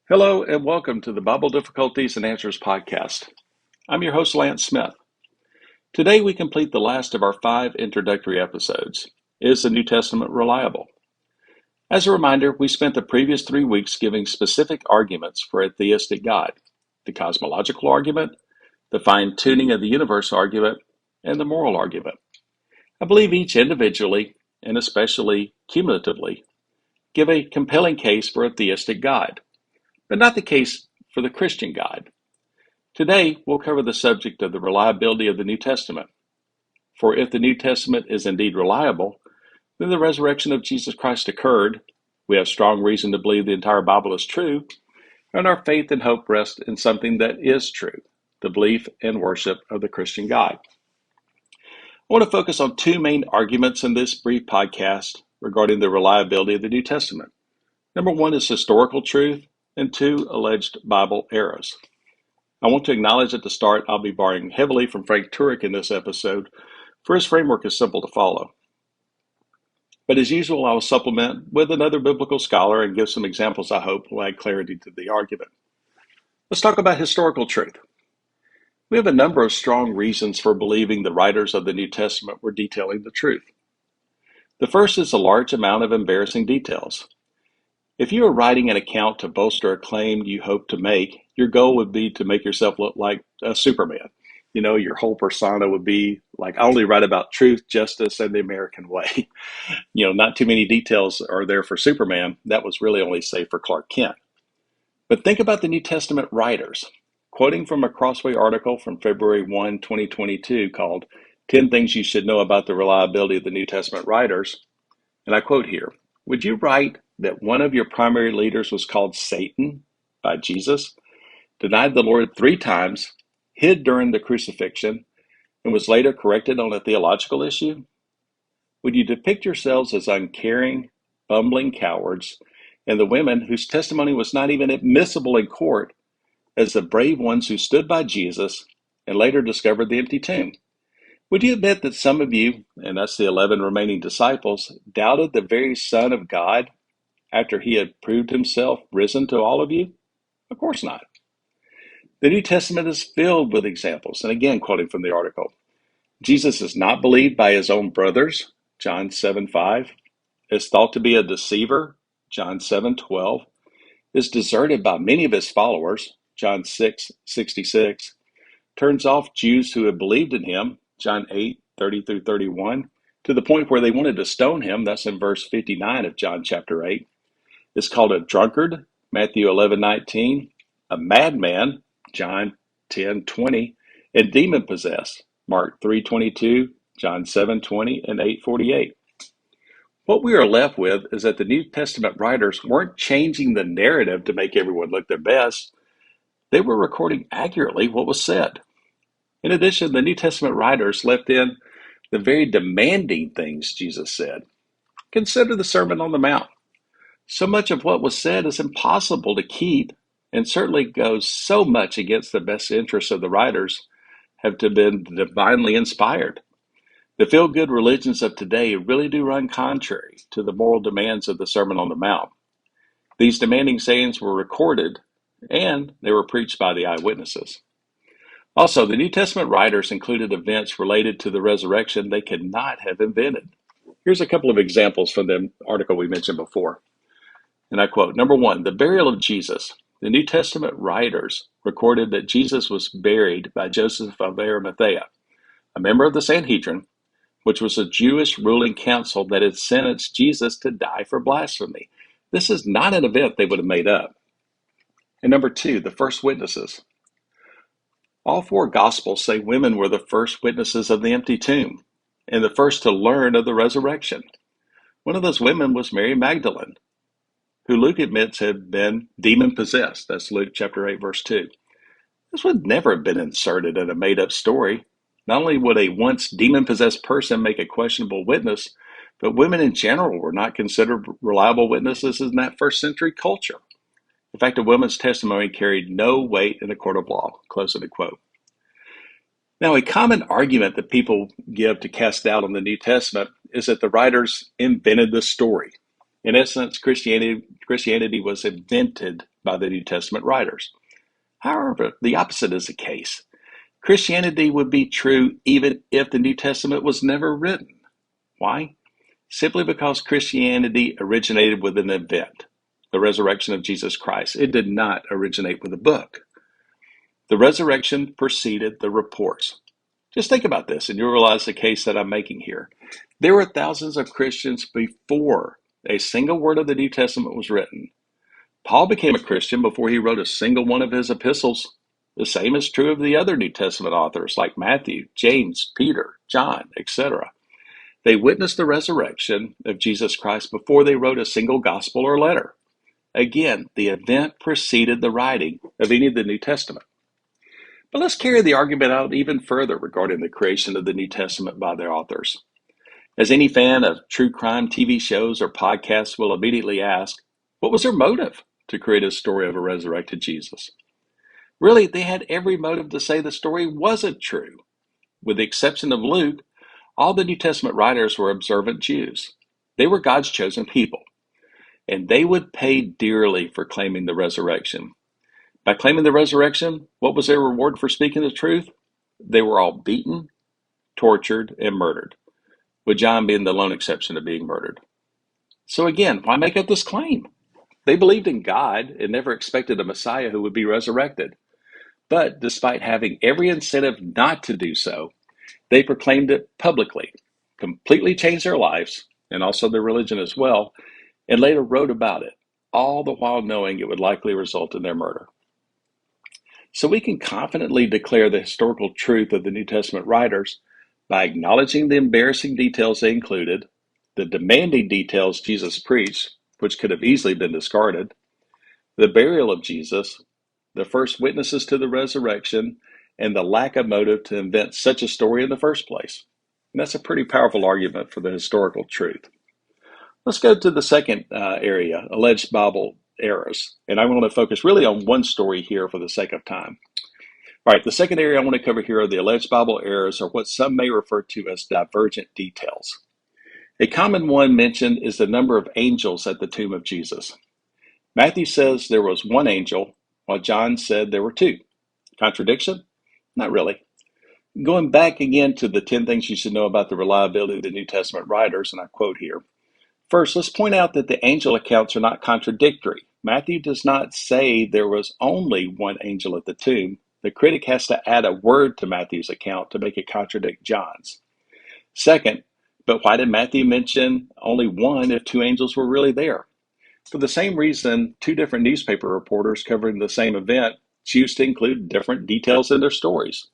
Hello and welcome to the Bible Difficulties and Answers podcast. I'm your host, Lance Smith. Today we complete the last of our 5 introductory episodes. Is the New Testament reliable? As a reminder, we spent the previous 3 weeks giving specific arguments for a theistic God: the cosmological argument, the fine-tuning of the universe argument, and the moral argument. I believe each individually, and especially cumulatively, give a compelling case for a theistic God, but not the case for the Christian God. Today, we'll cover the subject of the reliability of the New Testament. For if the New Testament is indeed reliable, then the resurrection of Jesus Christ occurred, we have strong reason to believe the entire Bible is true, and our faith and hope rest in something that is true: the belief and worship of the Christian God. I want to focus on 2 main arguments in this brief podcast regarding the reliability of the New Testament. Number 1 is historical truth, and 2, alleged Bible errors. I want to acknowledge at the start I'll be borrowing heavily from Frank Turek in this episode, for his framework is simple to follow. But as usual, I will supplement with another biblical scholar and give some examples I hope will add clarity to the argument. Let's talk about historical truth. We have a number of strong reasons for believing the writers of the New Testament were detailing the truth. The first is a large amount of embarrassing details. If you are writing an account to bolster a claim you hope to make, your goal would be to make yourself look like a Superman. Your whole persona would be like, I only write about truth, justice, and the American way. Not too many details are there for Superman. That was really only safe for Clark Kent. But think about the New Testament writers. Quoting from a Crossway article from February 1, 2022 called 10 Things You Should Know About the Reliability of the New Testament Writers, and I quote here: would you write that one of your primary leaders was called Satan by Jesus, denied the Lord 3 times, hid during the crucifixion, and was later corrected on a theological issue? Would you depict yourselves as uncaring, bumbling cowards, and the women whose testimony was not even admissible in court as the brave ones who stood by Jesus and later discovered the empty tomb? Would you admit that some of you, and that's the 11 remaining disciples, doubted the very Son of God after he had proved himself risen to all of you? Of course not. The New Testament is filled with examples, and again, quoting from the article, Jesus is not believed by his own brothers, John 7:5, is thought to be a deceiver, John 7:12, is deserted by many of his followers, John 6:66, turns off Jews who had believed in him, John 8:30 through 31, to the point where they wanted to stone him, that's in verse 59 of John chapter 8, is called a drunkard, Matthew 11:19, a madman, John 10:20, and demon-possessed, Mark 3:22, John 7:20, and 8:48. What we are left with is that the New Testament writers weren't changing the narrative to make everyone look their best. They were recording accurately what was said. In addition, the New Testament writers left in the very demanding things Jesus said. Consider the Sermon on the Mount. So much of what was said is impossible to keep, and certainly goes so much against the best interests of the writers have to been divinely inspired. The feel-good religions of today really do run contrary to the moral demands of the Sermon on the Mount. These demanding sayings were recorded, and they were preached by the eyewitnesses. Also, the New Testament writers included events related to the resurrection they could not have invented. Here's a couple of examples from the article we mentioned before. And I quote, number 1, the burial of Jesus. The New Testament writers recorded that Jesus was buried by Joseph of Arimathea, a member of the Sanhedrin, which was a Jewish ruling council that had sentenced Jesus to die for blasphemy. This is not an event they would have made up. And number 2, the first witnesses. All 4 Gospels say women were the first witnesses of the empty tomb and the first to learn of the resurrection. One of those women was Mary Magdalene, who Luke admits had been demon-possessed. That's Luke chapter 8, verse 2. This would never have been inserted in a made-up story. Not only would a once demon-possessed person make a questionable witness, but women in general were not considered reliable witnesses in that first century culture. In fact, a woman's testimony carried no weight in a court of law. Close of the quote. Now, a common argument that people give to cast doubt on the New Testament is that the writers invented the story. In essence, Christianity was invented by the New Testament writers. However, the opposite is the case. Christianity would be true even if the New Testament was never written. Why? Simply because Christianity originated with an event, the resurrection of Jesus Christ. It did not originate with a book. The resurrection preceded the reports. Just think about this and you'll realize the case that I'm making here. There were thousands of Christians before a single word of the New Testament was written. Paul became a Christian before he wrote a single one of his epistles. The same is true of the other New Testament authors like Matthew, James, Peter, John, etc. They witnessed the resurrection of Jesus Christ before they wrote a single gospel or letter. Again, the event preceded the writing of any of the New Testament. But let's carry the argument out even further regarding the creation of the New Testament by their authors. As any fan of true crime TV shows or podcasts will immediately ask, what was their motive to create a story of a resurrected Jesus? Really, they had every motive to say the story wasn't true. With the exception of Luke, all the New Testament writers were observant Jews. They were God's chosen people, and they would pay dearly for claiming the resurrection. By claiming the resurrection, what was their reward for speaking the truth? They were all beaten, tortured, and murdered, with John being the lone exception to being murdered. So again, why make up this claim? They believed in God and never expected a Messiah who would be resurrected. But despite having every incentive not to do so, they proclaimed it publicly, completely changed their lives, and also their religion as well, and later wrote about it, all the while knowing it would likely result in their murder. So we can confidently declare the historical truth of the New Testament writers by acknowledging the embarrassing details they included, the demanding details Jesus preached, which could have easily been discarded, the burial of Jesus, the first witnesses to the resurrection, and the lack of motive to invent such a story in the first place. And that's a pretty powerful argument for the historical truth. Let's go to the second area, alleged Bible errors. And I want to focus really on one story here for the sake of time. All right, the second area I want to cover here are the alleged Bible errors, or what some may refer to as divergent details. A common one mentioned is the number of angels at the tomb of Jesus. Matthew says there was one angel, while John said there were two. Contradiction? Not really. Going back again to the 10 things you should know about the reliability of the New Testament writers, and I quote here. First, let's point out that the angel accounts are not contradictory. Matthew does not say there was only one angel at the tomb. The critic has to add a word to Matthew's account to make it contradict John's. Second, but why did Matthew mention only one if two angels were really there? For the same reason, two different newspaper reporters covering the same event choose to include different details in their stories.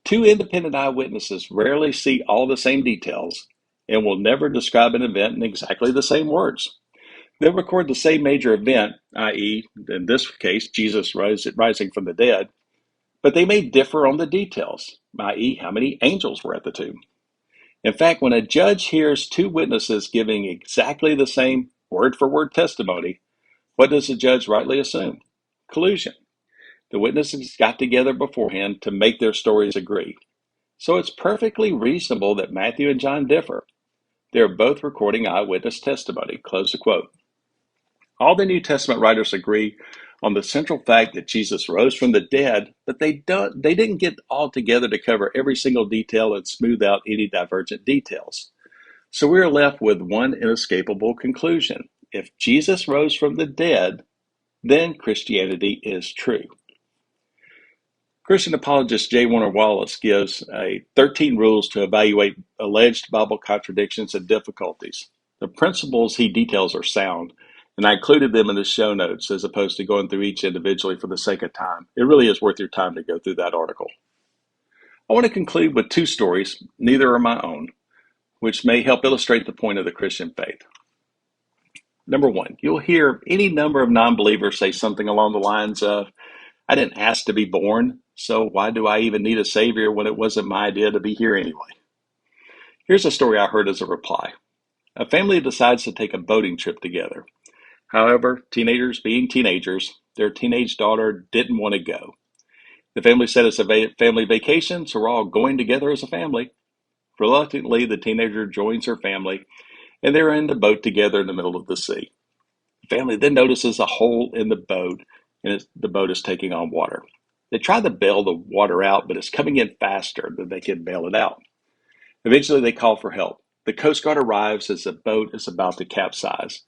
Two independent eyewitnesses rarely see all the same details and will never describe an event in exactly the same words. They'll record the same major event, i.e., in this case, Jesus rising from the dead, but they may differ on the details, i.e., how many angels were at the tomb. In fact, when a judge hears two witnesses giving exactly the same word-for-word testimony, what does the judge rightly assume? Collusion. The witnesses got together beforehand to make their stories agree. So it's perfectly reasonable that Matthew and John differ. They are both recording eyewitness testimony. Close the quote. All the New Testament writers agree on the central fact that Jesus rose from the dead, but they didn't get all together to cover every single detail and smooth out any divergent details. So we are left with one inescapable conclusion. If Jesus rose from the dead, then Christianity is true. Christian apologist J. Warner Wallace gives 13 rules to evaluate alleged Bible contradictions and difficulties. The principles he details are sound, and I included them in the show notes as opposed to going through each individually for the sake of time. It really is worth your time to go through that article. I want to conclude with two stories, neither are my own, which may help illustrate the point of the Christian faith. Number one, you'll hear any number of non-believers say something along the lines of, I didn't ask to be born, so why do I even need a savior when it wasn't my idea to be here anyway? Here's a story I heard as a reply. A family decides to take a boating trip together. However, teenagers being teenagers, their teenage daughter didn't want to go. The family said it's a family vacation, so we're all going together as a family. Reluctantly, the teenager joins her family, and they're in the boat together in the middle of the sea. The family then notices a hole in the boat and the boat is taking on water. They try to bail the water out, but it's coming in faster than they can bail it out. Eventually, they call for help. The Coast Guard arrives as the boat is about to capsize.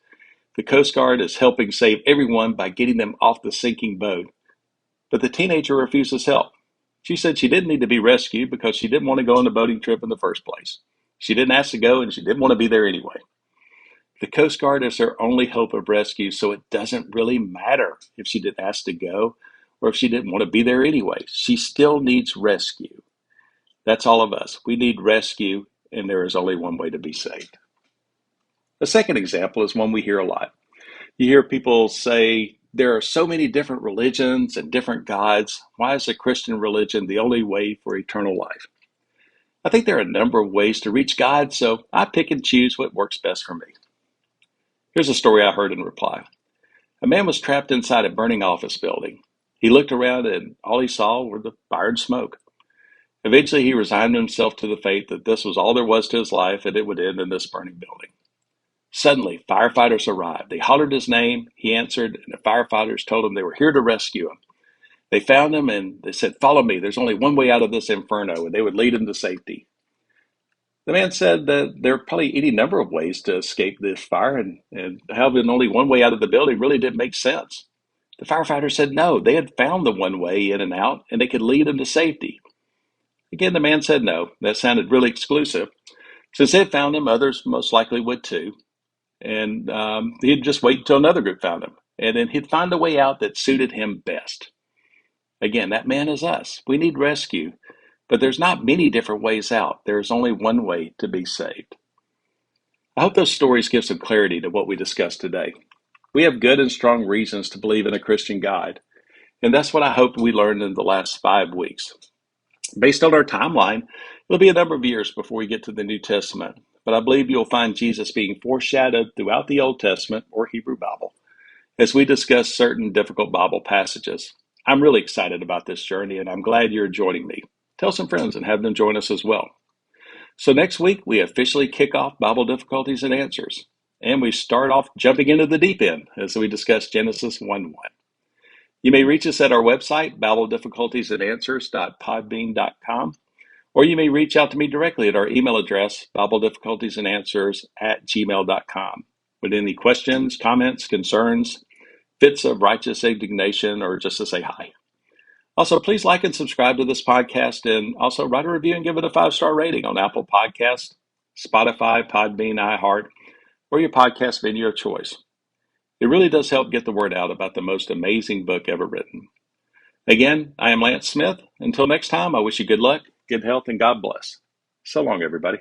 The Coast Guard is helping save everyone by getting them off the sinking boat, but the teenager refuses help. She said she didn't need to be rescued because she didn't want to go on the boating trip in the first place. She didn't ask to go, and she didn't want to be there anyway. The Coast Guard is her only hope of rescue, so it doesn't really matter if she didn't ask to go or if she didn't want to be there anyway. She still needs rescue. That's all of us. We need rescue, and there is only one way to be saved. The second example is one we hear a lot. You hear people say, there are so many different religions and different gods. Why is the Christian religion the only way for eternal life? I think there are a number of ways to reach God, so I pick and choose what works best for me. Here's a story I heard in reply. A man was trapped inside a burning office building. He looked around and all he saw were the fire and smoke. Eventually, he resigned himself to the fate that this was all there was to his life and it would end in this burning building. Suddenly, firefighters arrived. They hollered his name. He answered, and the firefighters told him they were here to rescue him. They found him and they said, "Follow me. There's only one way out of this inferno," and they would lead him to safety. The man said that there are probably any number of ways to escape this fire, and having only one way out of the building really didn't make sense. The firefighters said no, they had found the one way in and out, and they could lead him to safety. Again, the man said no. That sounded really exclusive. Since they had found him, others most likely would too. And he'd just wait until another group found him. And then he'd find a way out that suited him best. Again, that man is us. We need rescue. But there's not many different ways out. There is only one way to be saved. I hope those stories give some clarity to what we discussed today. We have good and strong reasons to believe in a Christian God. And that's what I hope we learned in the last 5 weeks. Based on our timeline, it'll be a number of years before we get to the New Testament. But I believe you'll find Jesus being foreshadowed throughout the Old Testament or Hebrew Bible as we discuss certain difficult Bible passages. I'm really excited about this journey, and I'm glad you're joining me. Tell some friends and have them join us as well. So next week, we officially kick off Bible Difficulties and Answers, and we start off jumping into the deep end as we discuss Genesis 1:1. You may reach us at our website, BibleDifficultiesAndAnswers.podbean.com, or you may reach out to me directly at our email address, BibleDifficultiesAndAnswers@gmail.com, with any questions, comments, concerns, fits of righteous indignation, or just to say hi. Also, please like and subscribe to this podcast, and also write a review and give it a 5-star rating on Apple Podcasts, Spotify, Podbean, iHeart, or your podcast venue of choice. It really does help get the word out about the most amazing book ever written. Again, I am Lance Smith. Until next time, I wish you good luck, good health, and God bless. So long, everybody.